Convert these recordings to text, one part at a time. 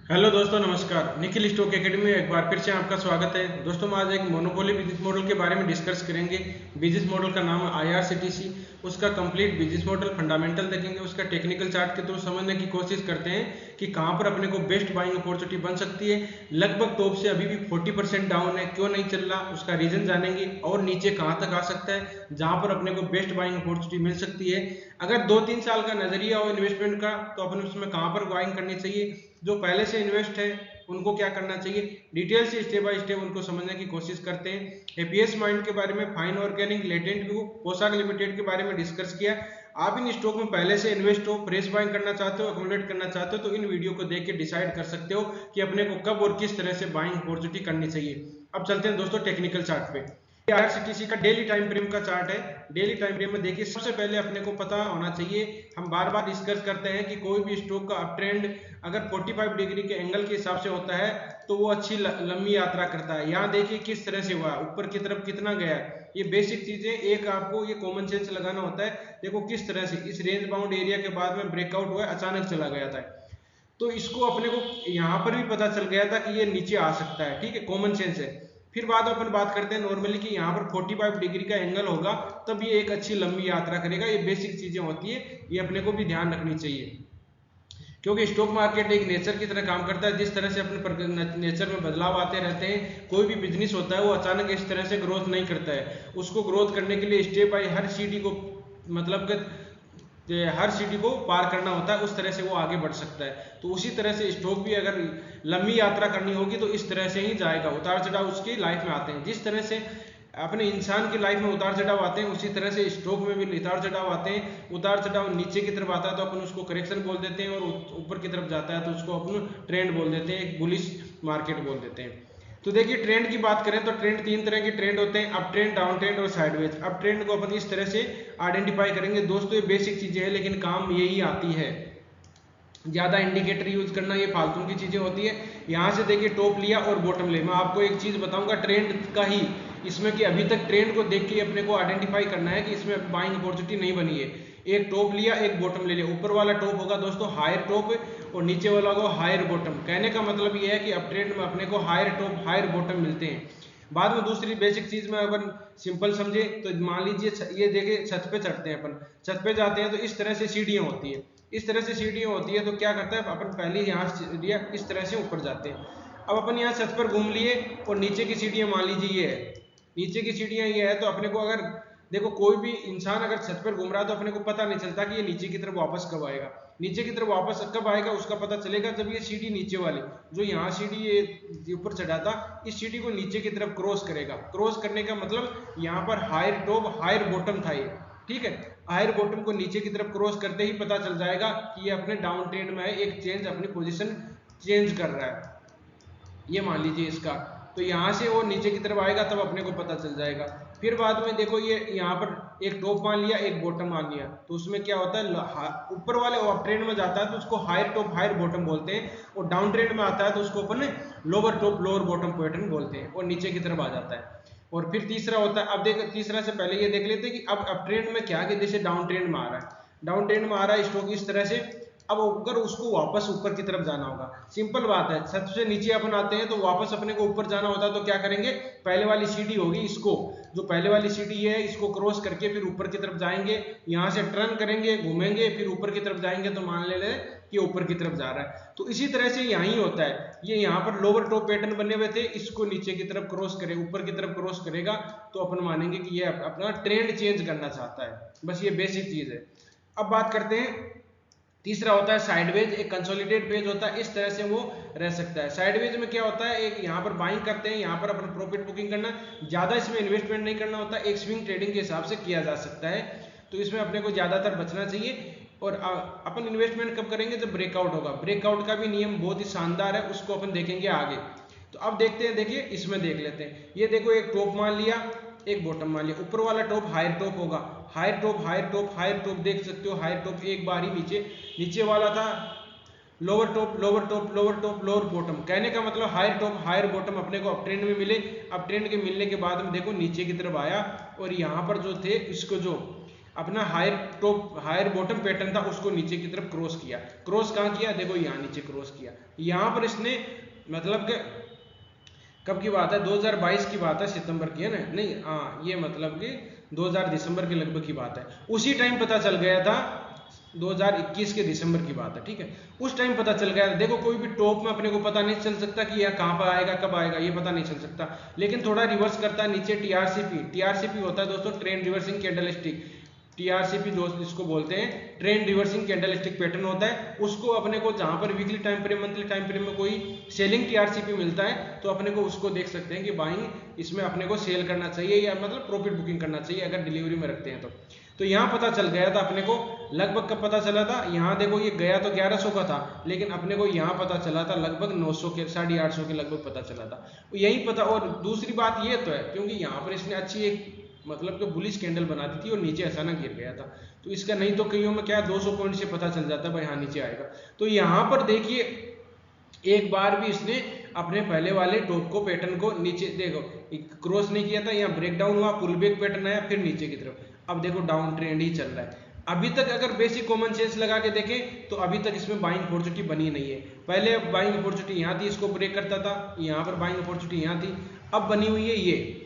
Hello दोस्तों, नमस्कार। Nikhil stock academy में एक बार फिर से आपका स्वागत है। दोस्तों, हम आज एक मोनोपोली बिजनेस मॉडल के बारे में डिस्कस करेंगे। बिजनेस मॉडल का नाम है आईआरसीटीसी। उसका कंप्लीट बिजनेस मॉडल फंडामेंटल देखेंगे, उसका टेक्निकल चार्ट के थ्रू समझने की कोशिश करते हैं कि कहाँ पर अपने को बेस्ट बाइंग अपॉर्चुनिटी बन सकती है। लगभग टॉप से अभी भी 40% डाउन है, क्यों नहीं चल रहा, उसका रीजन जानेंगे और नीचे कहाँ तक आ सकता है जहाँ पर अपने को बेस्ट बाइंग अपॉर्चुनिटी मिल सकती है। अगर 2-3 साल का नजरिया हो इन्वेस्टमेंट का, तो अपन उसमें कहाँ पर बाइंग करनी चाहिए। जो पहले से इन्वेस्ट है उनको क्या करना चाहिए, डिटेल से स्टेप बाय स्टेप उनको समझने की कोशिश करते हैं। एपीएस माइंड के बारे में, फाइन ऑर्गेनिक, लेटेंट व्यू, पोशाक लिमिटेड के बारे में डिस्कस किया। आप इन स्टॉक में पहले से इन्वेस्ट हो, फ्रेश बाइंग करना चाहते हो, अकोमोडेट करना चाहते हो, तो इन वीडियो को देख के डिसाइड कर सकते हो कि अपने को कब और किस तरह से बाइंग अपॉर्चुनिटी करनी चाहिए। अब चलते हैं दोस्तों टेक्निकल चार्ट पे। आईआरसीटीसी का डेली टाइम फ्रेम का चार्ट है। डेली टाइम फ्रेम में देखिए, सबसे पहले अपने को पता होना चाहिए, हम बार बार डिस्कस करते हैं कि कोई भी स्टॉक का अप ट्रेंड अगर 45 डिग्री के एंगल के हिसाब से होता है तो वो अच्छी लंबी यात्रा करता है। यहाँ देखिए किस तरह से हुआ, ऊपर की तरफ कितना गया है। ये बेसिक चीजें एक आपको ये कॉमन सेंस लगाना होता है। देखो किस तरह से इस रेंज बाउंड एरिया के बाद में ब्रेकआउट हुआ, अचानक चला गया था। तो इसको अपने को यहाँ पर भी पता चल गया था कि ये नीचे आ सकता है, ठीक है, कॉमन सेंस है। फिर बाद अपन बात करते हैं नॉर्मली कि यहाँ पर 45 डिग्री का एंगल होगा तब ये एक अच्छी लंबी यात्रा करेगा। ये बेसिक चीजें होती है, ये अपने को भी ध्यान रखनी चाहिए, क्योंकि स्टॉक मार्केट एक नेचर की तरह काम करता है। जिस तरह से अपने नेचर में बदलाव आते रहते हैं, कोई भी बिजनेस होता है वो अचानक इस तरह से ग्रोथ नहीं करता है। उसको ग्रोथ करने के लिए स्टेप बाय हर सीढ़ी को मतलब हर सीढ़ी को पार करना होता है, उस तरह से वो आगे बढ़ सकता है। तो उसी तरह से स्टॉक भी अगर लंबी यात्रा करनी होगी तो इस तरह से ही जाएगा। उतार चढ़ाव उसकी लाइफ में आते हैं, जिस तरह से अपने इंसान की लाइफ में उतार चढ़ाव आते हैं उसी तरह से स्टॉक में भी उतार चढ़ाव आते हैं। उतार चढ़ाव नीचे की तरफ आता है तो अपन उसको करेक्शन बोल देते हैं, और ऊपर की तरफ जाता है तो उसको अपन ट्रेंड बोल देते हैं, एक बुलिश मार्केट बोल देते हैं। तो देखिए, ट्रेंड की बात करें तो ट्रेंड तीन तरह के ट्रेंड होते हैं, अप ट्रेंड, डाउन ट्रेंड और साइडवेज। अप ट्रेंड को अपन इस तरह से आइडेंटिफाई करेंगे। दोस्तों, ये बेसिक चीजें हैं लेकिन काम यही आती है। ज्यादा इंडिकेटर यूज करना ये फालतू की चीजें होती है। यहाँ से देखिए टॉप लिया और बॉटम ले। मैं आपको एक चीज बताऊंगा ट्रेंड का ही, इसमें कि अभी तक ट्रेंड को देख के अपने को आइडेंटिफाई करना है कि इसमें बाइंग अपॉर्चुनिटी नहीं बनी है। एक टॉप लिया, एक बॉटम ले लिया। ऊपर वाला टॉप होगा दोस्तों हायर टॉप और नीचे वाला होगा हायर बॉटम। कहने का मतलब ये है कि अप ट्रेंड में अपने को हायर टॉप हायर बॉटम मिलते हैं। बाद में दूसरी बेसिक चीज में अपन सिंपल समझे तो मान लीजिए ये देखिए, छत पे चढ़ते हैं अपन, छत पे जाते हैं तो इस तरह से सीढ़ियां होती है, इस तरह से सीढ़ियां होती है। तो क्या करता है अपन, पहले यहाँ सीढ़ियां इस तरह से ऊपर जाते हैं। अब अपन यहाँ छत पर घूम लिए और नीचे की सीढ़ियां मान लीजिए ये है, नीचे की सीढ़ियां ये है। तो अपने को अगर देखो, कोई भी इंसान अगर छत पर घूम रहा है तो अपने को पता नहीं चलता कि ये नीचे की तरफ वापस कब आएगा। नीचे की तरफ वापस कब आएगा उसका पता चलेगा जब ये सीढ़ी नीचे वाली, जो यहाँ सीढ़ी ये ऊपर चढ़ा था, इस सीढ़ी को नीचे की तरफ क्रॉस करेगा। क्रॉस करने का मतलब यहाँ पर हायर टॉप हायर बॉटम था ये, ठीक है। हायर बॉटम को नीचे की तरफ क्रॉस करते ही पता चल जाएगा कि ये अपने डाउन ट्रेंड में है, एक चेंज, अपनी पोजीशन चेंज कर रहा है, ये मान लीजिए इसका। तो यहाँ से वो नीचे की तरफ आएगा तब अपने को पता चल जाएगा। फिर बाद में देखो, ये यहाँ पर एक टॉप मान लिया, एक बॉटम मान लिया, तो उसमें क्या होता है, ऊपर वाले अप ट्रेंड में जाता है तो उसको हायर टॉप हायर बॉटम बोलते हैं, और डाउन ट्रेंड में आता है तो उसको अपन lower top lower bottom pattern बोलते हैं, और नीचे की तरफ आ जाता है। और फिर तीसरा होता है, अब देख तीसरा से पहले ये देख लेते हैं कि अब अप ट्रेंड में क्या है, कि जैसे डाउन ट्रेंड में आ रहा है, डाउन ट्रेंड में आ रहा है स्टॉक इस तरह से। अब अगर उसको वापस ऊपर की तरफ जाना होगा, सिंपल बात है, छत से नीचे अपन आते हैं तो वापस अपने को ऊपर जाना होता है तो क्या करेंगे, पहले वाली सीढ़ी होगी, इसको जो पहले वाली सीढ़ी है इसको क्रॉस करके फिर ऊपर की तरफ जाएंगे, यहाँ से टर्न करेंगे, घूमेंगे, फिर ऊपर की तरफ जाएंगे तो मान ले कि ऊपर की तरफ जा रहा है। तो इसी तरह से यही होता है, ये यहाँ पर लोअर टॉप पैटर्न बने हुए थे, इसको नीचे की तरफ क्रॉस करे, ऊपर की तरफ क्रॉस करेगा तो अपन मानेंगे कि ये अपना ट्रेंड चेंज करना चाहता है। बस ये बेसिक चीज है। अब बात करते हैं, तीसरा होता है साइडवेज, एक कंसोलिडेट पेज होता है, इस तरह से वो रह सकता है। साइडवेज में क्या होता है, एक यहाँ पर बाइंग करते हैं, यहाँ पर अपन प्रॉफिट बुकिंग करना, ज्यादा इसमें इन्वेस्टमेंट नहीं करना होता, एक स्विंग ट्रेडिंग के हिसाब से किया जा सकता है। तो इसमें अपने को ज्यादातर बचना चाहिए। और अपन इन्वेस्टमेंट कब करेंगे, जब ब्रेकआउट होगा। ब्रेकआउट का भी नियम बहुत ही शानदार है, उसको अपन देखेंगे आगे। तो अब देखते हैं, देखिए इसमें देख लेते हैं, ये देखो एक टॉप मान लिया, एक बॉटम मान लिया, ऊपर वाला टॉप हायर टॉप होगा, higher top higher top higher top देख सकते हो, हायर टॉप एक बार ही नीचे, नीचे वाला था lower top lower top lower top lower bottom. कहने का मतलब हायर टॉप हायर बॉटम अपने को अप ट्रेंड में मिले। अप ट्रेंड के मिलने के बाद में देखो नीचे की तरफ आया, और यहाँ पर जो थे इसको जो अपना हायर बॉटम पैटर्न था उसको नीचे की तरफ क्रॉस किया। क्रॉस कहाँ किया, देखो यहाँ नीचे क्रॉस किया। यहाँ पर इसने मतलब कि कब की बात है, 2022 की बात है, सितंबर की है ना, नहीं हाँ ये मतलब कि 2000 दिसंबर के लगभग की बात है। उसी टाइम पता चल गया था 2021 के दिसंबर की बात है, ठीक है। उस टाइम पता चल गया। देखो कोई भी टॉप में अपने को पता नहीं चल सकता कि यह कहाँ पर आएगा, कब आएगा, ये पता नहीं चल सकता, लेकिन थोड़ा रिवर्स करता है नीचे टीआरसीपी होता है दोस्तों, ट्रेंड रिवर्सिंग कैंडलस्टिक। टीआरसीपी दोस्त इसको बोलते हैं, ट्रेंड रिवर्सिंग कैंडलस्टिक पैटर्न होता है। उसको अपने को जहां पर weekly time frame, monthly time frame में कोई सेलिंग टीआरसीपी मिलता है तो अपने को उसको देख सकते हैं कि बाइंग इसमें अपने को सेल करना चाहिए या मतलब प्रॉफिट बुकिंग करना चाहिए अगर डिलीवरी में रखते हैं तो यहाँ पता चल गया था अपने को। लगभग कब पता चला था, यहाँ देखो ये गया तो 1100 का था, लेकिन अपने को यहाँ पता चला था लगभग 900 के 850 के लगभग पता चला था। यही पता। और दूसरी बात ये तो है क्योंकि यहाँ पर इसने अच्छी एक मतलब कि बुलिश कैंडल बना दी थी और नीचे अचानक गिर गया था, तो इसका नहीं तो कईयों में क्या 200 पॉइंट से पता चल जाता है भाई हाँ नीचे आएगा। तो यहाँ पर देखिए एक बार भी इसने अपने पहले वाले टॉप को पैटर्न को नीचे देखो क्रॉस नहीं किया था, यहाँ ब्रेक डाउन हुआ, पुल बैक पैटर्न आया, फिर नीचे की तरफ। अब देखो डाउन ट्रेंड ही चल रहा है अभी तक। अगर बेसिक कॉमन सेंस लगा के देखें तो अभी तक इसमें बाइंग अपॉर्चुनिटी बनी नहीं है। पहले बाइंग अपॉर्चुनिटी यहाँ थी, इसको ब्रेक करता था, यहाँ पर बाइंग अपॉर्चुनिटी यहाँ थी, अब बनी हुई है ये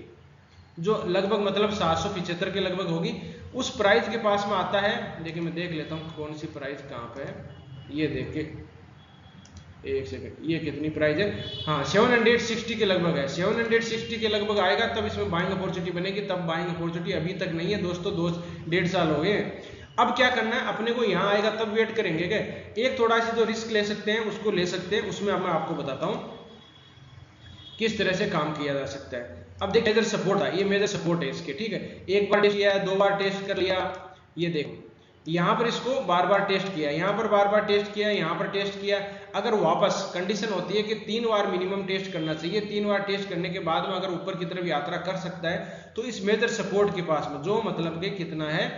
जो लगभग मतलब 775 के लगभग होगी। उस प्राइस के पास में आता है। देखिए मैं देख लेता हूँ कौन सी प्राइस कहाँ पे है, ये देख के एक सेकंड, ये कितनी प्राइस है, हाँ 760 के लगभग है। 760 के लगभग आएगा तब इसमें बाइंग अपॉर्चुनिटी बनेगी, तब बाइंग अपॉर्चुनिटी अभी तक नहीं है दोस्तों, 2-1.5 साल हो गए। अब क्या करना है अपने को, यहाँ आएगा तब वेट करेंगे क्या। एक थोड़ा सा जो रिस्क ले सकते हैं उसको ले सकते हैं, उसमें मैं आपको बताता हूँ किस तरह से काम किया जा सकता है। अब देखिए मेजर सपोर्ट है, ये मेजर सपोर्ट है इसके, ठीक है। एक बार टेस्ट किया, 2 बार टेस्ट कर लिया, ये देखो यहाँ पर इसको बार बार टेस्ट किया, यहाँ पर बार बार टेस्ट किया, यहाँ पर टेस्ट किया। अगर वापस कंडीशन होती है कि 3 बार मिनिमम टेस्ट करना चाहिए, 3 बार टेस्ट करने के बाद में अगर ऊपर की तरफ यात्रा कर सकता है तो इस मेजर सपोर्ट के पास में जो मतलब कि कितना है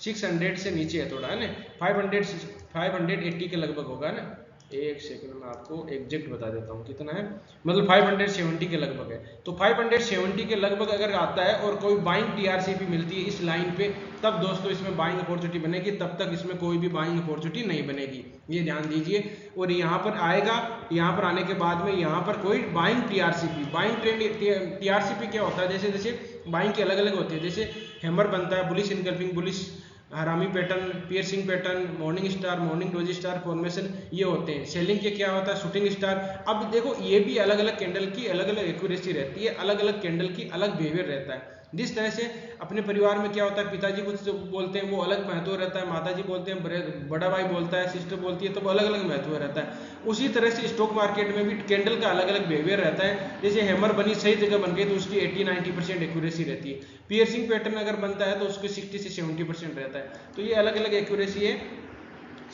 600 से नीचे है थोड़ा, है ना, 580 के लगभग होगा ना। एक सेकंड में आपको एग्जैक्ट बता देता हूँ कितना है, मतलब 570 के लगभग है। तो 570 के लगभग अगर आता है और कोई बाइंग टीआरसीपी मिलती है इस लाइन पे, तब दोस्तों इसमें बाइंग अपॉर्चुनिटी बनेगी, तब तक इसमें कोई भी बाइंग अपॉर्चुनिटी नहीं बनेगी, ये ध्यान दीजिए। और यहाँ पर आएगा, यहाँ पर आने के बाद में यहाँ पर कोई buying TRCP, buying trend TRCP क्या होता है, जैसे जैसे बाइंग के अलग अलग होते हैं, जैसे हैमर बनता है, bullish engulfing, bullish harami pattern, piercing pattern, morning star, morning doji star formation, ये होते हैं। सेलिंग के क्या होता है, शूटिंग स्टार। अब देखो ये भी अलग अलग कैंडल की अलग अलग एक्यूरेसी रहती है, अलग अलग कैंडल की अलग बिहेवियर रहता है। जिस तरह से अपने परिवार में क्या होता है, पिताजी कुछ बोलते हैं वो अलग महत्व रहता है, माताजी बोलते हैं, बड़ा भाई बोलता है, सिस्टर बोलती है, तो वो अलग अलग महत्व रहता है। उसी तरह से स्टॉक मार्केट में भी कैंडल का अलग अलग बिहेवियर रहता है। जैसे हैमर बनी सही जगह बन गई तो उसकी 80-90% एक्यूरेसी रहती है। पियर्सिंग पैटर्न अगर बनता है तो उसके 60 से 70% रहता है। तो ये अलग अलग एक्यूरेसी है।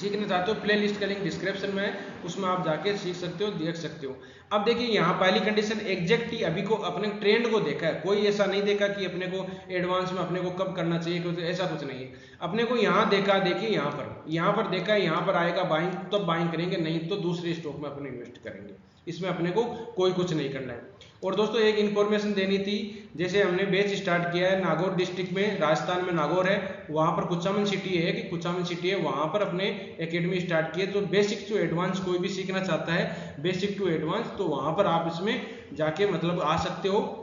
सीखना चाहते हो प्ले लिस्ट का लिंक डिस्क्रिप्शन में है, उसमें आप जाके सीख सकते हो, देख सकते हो। अब देखिए यहाँ पहली कंडीशन एग्जैक्ट ही अभी को अपने ट्रेंड को देखा है, कोई ऐसा नहीं देखा कि अपने को एडवांस में अपने को कब करना चाहिए, कुछ ऐसा कुछ नहीं है। अपने को यहाँ देखा, देखिए यहाँ पर देखा है, यहाँ पर आएगा बाइंग तो बाइंग करेंगे, नहीं तो दूसरे स्टॉक में अपने इन्वेस्ट करेंगे। इसमें अपने को कोई कुछ नहीं करना है। और दोस्तों एक इन्फॉर्मेशन देनी थी, जैसे हमने बैच स्टार्ट किया है नागौर डिस्ट्रिक्ट में, राजस्थान में नागौर है, वहाँ पर कुचामन सिटी है, कि कुचामन सिटी है, वहाँ पर अपने एकेडमी स्टार्ट की है। तो बेसिक टू एडवांस कोई भी सीखना चाहता है, बेसिक टू एडवांस, तो वहाँ पर आप इसमें जाके मतलब आ सकते हो।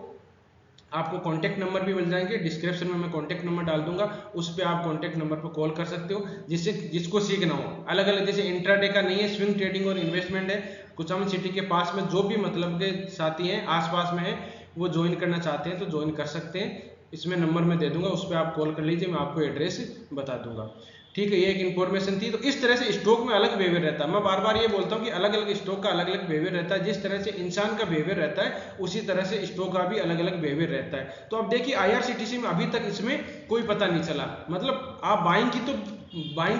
आपको कॉन्टैक्ट नंबर भी मिल जाएंगे, डिस्क्रिप्शन में मैं कॉन्टैक्ट नंबर डाल दूंगा, उस पर आप कॉन्टैक्ट नंबर पर कॉल कर सकते हो, जिसको सीखना हो। अलग अलग जैसे इंट्राडे का नहीं है, स्विंग ट्रेडिंग और इन्वेस्टमेंट है। कुचामन सिटी के पास में जो भी मतलब के साथी हैं आसपास में है वो ज्वाइन करना चाहते हैं तो ज्वाइन कर सकते हैं। इसमें नंबर मैं दे दूंगा, उस पर आप कॉल कर लीजिए, मैं आपको एड्रेस बता दूंगा। ठीक है, ये एक इन्फॉर्मेशन थी। तो इस तरह से स्टॉक में अलग बिहेवियर रहता है। मैं बार बार ये बोलता हूँ कि अलग अलग स्टॉक का अलग अलग बिहेवियर रहता है। जिस तरह से इंसान का बिहेवियर रहता है उसी तरह से स्टॉक का भी अलग अलग बिहेवियर रहता है। तो अब देखिए आईआरसीटीसी में अभी तक इसमें कोई पता नहीं चला, मतलब आप बाइंग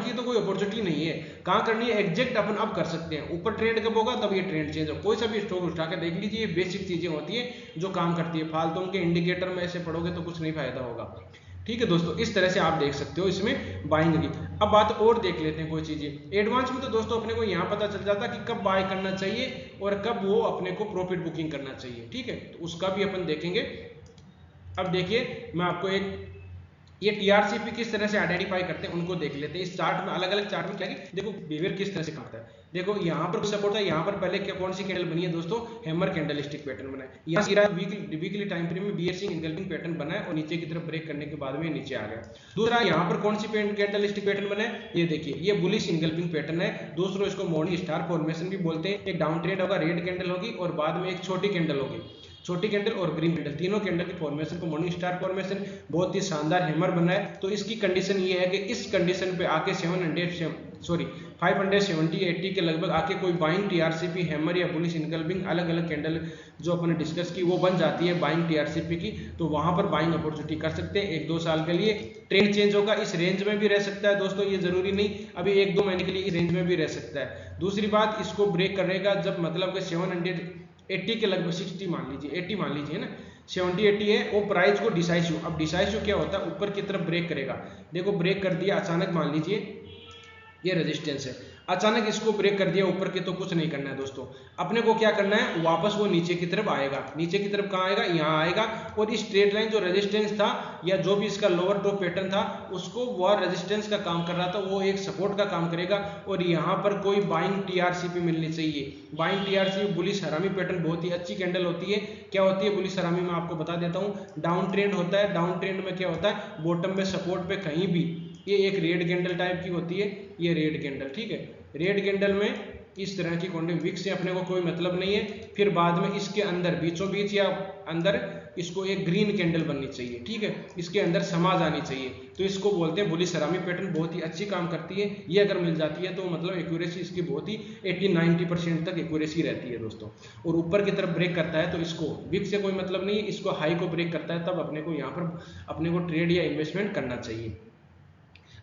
की तो कोई अपॉर्चुनिटी नहीं है। कहाँ करनी है एग्जैक्ट अपन अब कर सकते हैं। ऊपर ट्रेंड कब होगा तब ये ट्रेंड चेंज हो। कोई सा भी स्टॉक उठा के देख लीजिए, ये बेसिक चीजें होती है जो काम करती है। फालतू के इंडिकेटर में ऐसे पढ़ोगे तो कुछ नहीं फायदा होगा। ठीक है दोस्तों, इस तरह से आप देख सकते हो इसमें बाइंग की। अब बात और देख लेते हैं कोई चीजें एडवांस में। तो दोस्तों अपने को यहाँ पता चल जाता कि कब बाय करना चाहिए और कब वो अपने को प्रॉफिट बुकिंग करना चाहिए। ठीक है, तो उसका भी अपन देखेंगे। अब देखिए मैं आपको एक ये टीआरसीपी किस तरह से आइडेंटिफाई करते हैं उनको देख लेते हैं। इस चार्ट में अलग अलग चार्ट में क्या है, देखो बिहेवियर किस तरह से करता है। देखो यहाँ पर सपोर्ट है, यहाँ पर पहले क्या कौन सी कैंडल बनी है दोस्तों, हैमर कैंडलस्टिक पैटर्न बना है। यहाँ गिरा वीकली टाइम फ्रेम में बीएससी इनकल्पिंग पैटर्न बना है और नीचे की तरफ ब्रेक करने के बाद में नीचे आ गया। दूसरा यहाँ पर कौन सी कैंडलस्टिक पैटर्न बना है, ये देखिए ये बुलिश इनकल्पिंग पैटर्न है। दूसरों इसको मॉर्निंग स्टार फॉर्मेशन भी बोलते हैं। एक डाउन ट्रेंड होगा, रेड कैंडल होगी और बाद में एक छोटी कैंडल होगी, छोटी कैंडल और ग्रीन कैंडल, तीनों कैंडल की फॉर्मेशन को मॉर्निंग स्टार फॉर्मेशन, बहुत ही शानदार हैमर बना है। तो इसकी कंडीशन ये है कि इस कंडीशन पे आके 570-80 के लगभग आके कोई बाइंग टीआरसीपी हैमर या बुलिश इनकल्पिंग अलग अलग कैंडल जो अपने डिस्कस की वो बन जाती है बाइंग टीआरसीपी की, तो वहां पर बाइंग अपॉर्चुनिटी कर सकते हैं 1-2 साल के लिए। ट्रेंड चेंज होगा, इस रेंज में भी रह सकता है दोस्तों, ये जरूरी नहीं अभी 1-2 महीने के लिए इस रेंज में भी रह सकता है। दूसरी बात, इसको ब्रेक करेगा जब मतलब कि 780 के लगभग 60 मान लीजिए, 80 मान लीजिए ना, 70-80 है वो प्राइस को डिसाइसिव। अब डिसाइसिव क्या होता है, ऊपर की तरफ ब्रेक करेगा। देखो ब्रेक कर दिया अचानक, मान लीजिए ये रेजिस्टेंस है, अचानक इसको ब्रेक कर दिया ऊपर के, तो कुछ नहीं करना है दोस्तों। अपने को क्या करना है, वापस वो नीचे की तरफ आएगा। नीचे की तरफ कहाँ आएगा, यहाँ आएगा। और इस स्ट्रेट लाइन जो रेजिस्टेंस था या जो भी इसका लोअर टॉप पैटर्न था उसको वह रेजिस्टेंस का काम कर रहा था, वो एक सपोर्ट का काम करेगा। और यहाँ पर कोई बाइंग टीआरसीपी मिलनी चाहिए। Buying TRCP bullish harami pattern बहुत ही अच्छी कैंडल होती है। क्या होती है बुलिश हरामी में, आपको बता देता हूँ। डाउन ट्रेंड होता है, डाउन ट्रेंड में क्या होता है, बॉटम में सपोर्ट पे कहीं भी ये एक रेड कैंडल टाइप की होती है, ये रेड कैंडल, ठीक है। रेड कैंडल में इस तरह की कॉन्टिन्यू विक से अपने को कोई मतलब नहीं है। फिर बाद में इसके अंदर बीचों बीच या अंदर इसको एक ग्रीन कैंडल बननी चाहिए, ठीक है, इसके अंदर समा जानी चाहिए। तो इसको बोलते हैं बुलिश हरामी पैटर्न, बहुत ही अच्छी काम करती है। ये अगर मिल जाती है तो मतलब एक्यूरेसी इसकी बहुत ही 80-90% तक एक्यूरेसी रहती है दोस्तों। और ऊपर की तरफ ब्रेक करता है तो इसको विक से कोई मतलब नहीं है, इसको हाई को ब्रेक करता है, तब अपने को यहाँ पर अपने को ट्रेड या इन्वेस्टमेंट करना चाहिए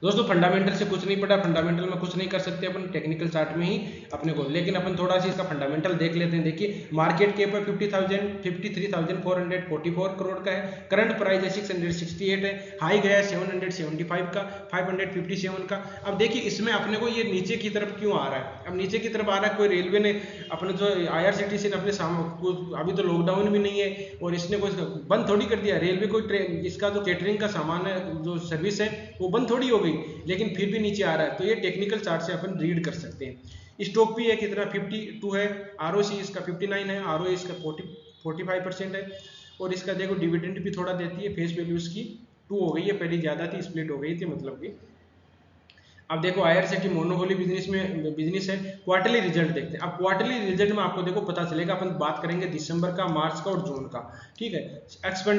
दोस्तों। फंडामेंटल से कुछ नहीं पड़ा, फंडामेंटल में कुछ नहीं कर सकते अपन, टेक्निकल चार्ट में ही अपने को, लेकिन अपन थोड़ा सा इसका फंडामेंटल देख लेते हैं। देखिए मार्केट कैप है 53,444 करोड़ का है, करंट प्राइस है 668 है, हाई गया है 775 का, 557 का। अब देखिए इसमें अपने को ये नीचे की तरफ क्यों आ रहा है, अब नीचे की तरफ आ रहा है, कोई रेलवे ने अपने जो IRCTC ने अपने अभी तो लॉकडाउन भी नहीं है और इसने कोई बंद थोड़ी कर दिया, रेलवे कोई ट्रेन इसका जो कैटरिंग का सामान है, जो सर्विस है वो बंद थोड़ी हो गई, लेकिन फिर भी नीचे आ रहा है। तो ये टेक्निकल चार्ट से अपन रीड कर सकते हैं। स्टॉक भी है कितना 52 है, ROC इसका 59 है, ROE इसका 45% है। और इसका देखो डिविडेंड भी थोड़ा देती है, फेस वैल्यू इसकी 2 हो गई है, पहले ज़्यादा थी, स्प्लिट हो गई थी मतलब कि। अब देखो IRCTC मोनोपोली बिजनेस है। क्वार्टरली रिजल्ट देखते हैं। अब क्वार्टरली रिजल्ट में आपको देखो पता चलेगा, अपन बात करेंगे दिसंबर का, मार्च का और जून का, ठीक है।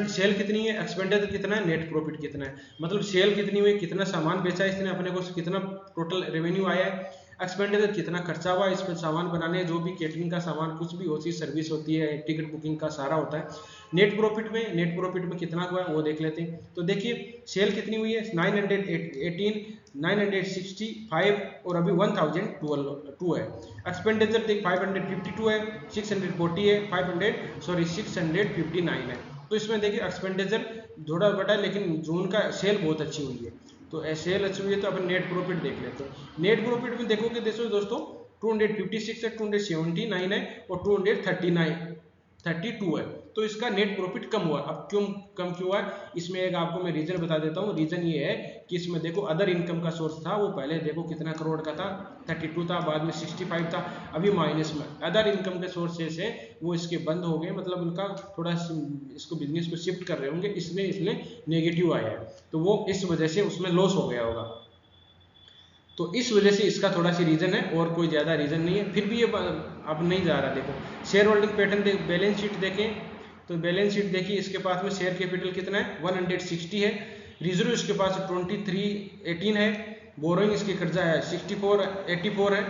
सेल कितनी है, एक्सपेंडिचर कितना है, नेट प्रॉफिट कितना है, मतलब सेल कितनी हुई, कितना सामान बेचा इसने अपने को, कितना टोटल रेवेन्यू आया है, एक्सपेंडिचर कितना खर्चा हुआ इस पर सामान बनाने, जो भी कैटरिंग का सामान कुछ भी होती है, सर्विस होती है, टिकट बुकिंग का सारा होता है। नेट प्रॉफिट में कितना हुआ है वो देख लेते हैं। तो देखिए सेल कितनी हुई है 918, 965 और अभी 1012 है। एक्सपेंडिचर देख 552 है, 640 है, 659 है। तो इसमें देखिए एक्सपेंडिचर थोड़ा बड़ा है, लेकिन जून का सेल बहुत अच्छी हुई है। तो सेल अच्छी हुई है तो अपन नेट प्रॉफिट देख लेते हैं। नेट प्रॉफिट में देखोगे दोस्तों 256 है, 279 है और 232 है। तो इसका नेट प्रॉफिट कम हुआ। अब क्यों कम क्यों हुआ, इसमें एक आपको मैं रीजन बता देता हूँ। रीजन ये है कि इसमें देखो अदर इनकम का सोर्स था, वो पहले देखो कितना करोड़ का था, 32 था, बाद में 65 था, अभी माइनस में। अदर इनकम के सोर्सेस है वो इसके बंद हो गए, मतलब उनका थोड़ा इसको बिजनेस को शिफ्ट कर रहे होंगे, इसलिए नेगेटिव आया है, तो वो इस वजह से उसमें लॉस हो गया होगा। तो इस वजह से इसका थोड़ा सी रीजन है, और कोई ज़्यादा रीजन नहीं है। फिर भी ये अब नहीं जा रहा। देखो share holding pattern, balance sheet देखें तो बैलेंस शीट देखिए, इसके पास में शेयर कैपिटल कितना है 160 है, रिजर्व इसके पास 2318 है, बोरोइंग इसकी कर्जा है 84 है।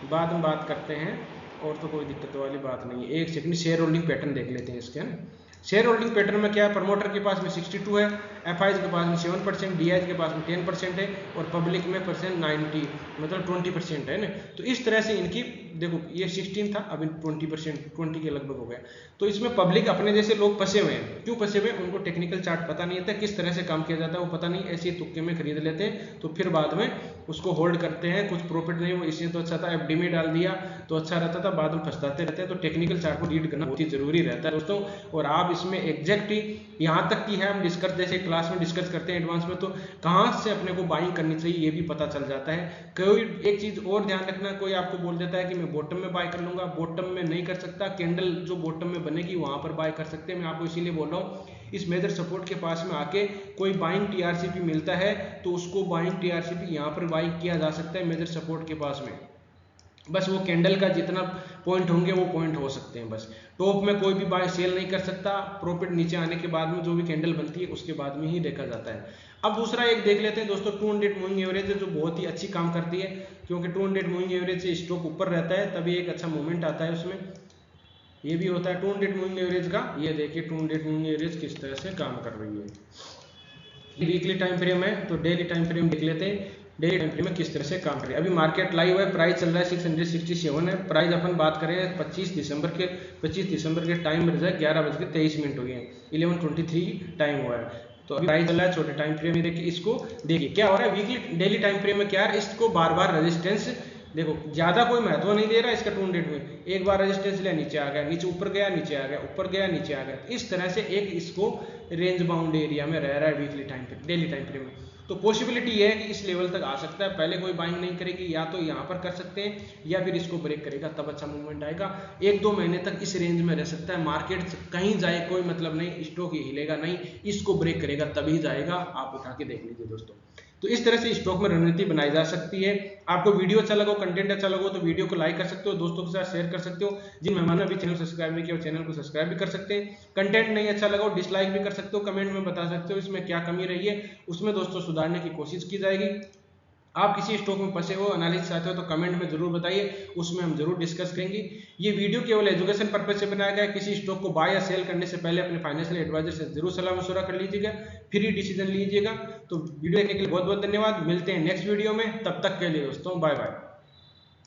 बाद में बात करते हैं, और तो कोई दिक्कत वाली बात नहीं है। एक सेकंड शेयर होल्डिंग पैटर्न देख लेते हैं इसके, है ना। शेयर होल्डिंग पैटर्न में क्या है, प्रमोटर के पास में 62 है, FIs के पास में 7%, DIs के पास में 10% है और पब्लिक में परसेंट 90 मतलब 20% है ना। तो इस तरह से इनकी देखो ये 16 था, अभी 20% 20 के लगभग हो गया। तो इसमें पब्लिक अपने जैसे लोग फंसे हुए हैं। क्यों फंसे हुए हैं, उनको टेक्निकल चार्ट पता नहीं होता, किस तरह से काम किया जाता है वो पता नहीं, ऐसे तुक्के में खरीद लेते हैं, तो फिर बाद में उसको होल्ड करते हैं, कुछ प्रॉफिट नहीं वो इसलिए तो अच्छा था, एफडी में डाल दिया तो अच्छा रहता था, बाद में पछताते रहते हैं। तो टेक्निकल चार्ट को रीड करना बहुत ही जरूरी रहता है दोस्तों। और आप इसमें एग्जैक्ट ही यहाँ तक की है हम डिस्कस, जैसे क्लास में डिस्कस करते हैं एडवांस में, तो कहाँ से अपने को बाइंग करनी चाहिए ये भी पता चल जाता है। कोई एक चीज और ध्यान रखना, कोई आपको बोल देता है कि मैं बॉटम में बाय कर लूंगा, बॉटम में नहीं कर सकता, कैंडल जो बॉटम में बनेगी वहां पर बाय कर सकते हैं। मैं आपको इसीलिए बोल रहा हूँ इस मेजर सपोर्ट के पास में आके कोई बाइंग टीआरसीपी मिलता है तो उसको बाइंग टीआरसीपी यहाँ पर बाई किया जा सकता है मेजर सपोर्ट के पास में। बस वो कैंडल का जितना पॉइंट होंगे वो पॉइंट हो सकते हैं, बस टॉप में कोई भी बाय सेल नहीं कर सकता, प्रॉफिट नीचे आने के बाद में जो भी कैंडल बनती है उसके बाद में ही देखा जाता है। अब दूसरा एक देख लेते हैं दोस्तों, 200 मूविंग एवरेज है जो बहुत ही अच्छी काम करती है, क्योंकि 200 मूविंग एवरेज से स्टॉक ऊपर रहता है तभी एक अच्छा मूवमेंट आता है उसमें। ये भी होता है 200 मूविंग एवरेज का, ये देखिए 200 मूविंग एवरेज किस तरह से काम कर रही है। वीकली टाइम फ्रेम है तो डेली टाइम फ्रेम देख लेते हैं, डेली टाइम फ्रेम में किस तरह से काम कर रही है। अभी मार्केट लाइव है, प्राइस चल रहा है 667 है, प्राइस अपन बात करें 25 दिसंबर के टाइम में 11:23 हो गए हैं, 11:23 टाइम हुआ है। तो अभी प्राइस चल रहा है छोटे टाइम फ्रेम में, देखिए इसको देखिए क्या हो रहा है। वीकली डेली टाइम फ्रेम में क्या है, इसको बार बार रेजिस्टेंस देखो, ज्यादा कोई महत्व नहीं दे रहा इसका 200 में, एक बार रेजिस्टेंस लिया नीचे आ गया, नीचे ऊपर गया नीचे आ गया, ऊपर गया नीचे आ गया, इस तरह से एक इसको रेंज बाउंड एरिया में रह रहा है weekly time frame, daily time frame में। तो पॉसिबिलिटी ये है कि इस लेवल तक आ सकता है, पहले कोई बाइंग नहीं करेगी, या तो यहाँ पर कर सकते हैं या फिर इसको ब्रेक करेगा तब अच्छा मूवमेंट आएगा। 1-2 महीने तक इस रेंज में रह सकता है, मार्केट कहीं जाए कोई मतलब नहीं, स्टॉक हिलेगा नहीं, इसको ब्रेक करेगा तभी जाएगा, आप उठा के देख लीजिए दोस्तों। तो इस तरह से स्टॉक में रणनीति बनाई जा सकती है। आपको वीडियो अच्छा लगा, कंटेंट अच्छा लगा तो वीडियो को लाइक कर सकते हो, दोस्तों के साथ शेयर कर सकते हो। जिन मेहमानों ने अभी चैनल सब्सक्राइब नहीं किया वो चैनल को सब्सक्राइब भी कर सकते हैं। कंटेंट नहीं अच्छा लगा हो डिसलाइक भी कर सकते हो, कमेंट में बता सकते हो इसमें क्या कमी रही है, उसमें दोस्तों सुधारने की कोशिश की जाएगी। आप किसी स्टॉक में फंसे हो, एनालिसिस चाहते हो तो कमेंट में जरूर बताइए, उसमें हम जरूर डिस्कस करेंगे। ये वीडियो केवल एजुकेशन पर्पज से बनाया गया है, किसी स्टॉक को बाय या सेल करने से पहले अपने फाइनेंशियल एडवाइजर से जरूर सलाह मशवरा कर लीजिएगा, फ्री डिसीजन लीजिएगा। तो वीडियो देखने के लिए बहुत बहुत धन्यवाद, मिलते हैं नेक्स्ट वीडियो में, तब तक के लिए दोस्तों बाय बाय।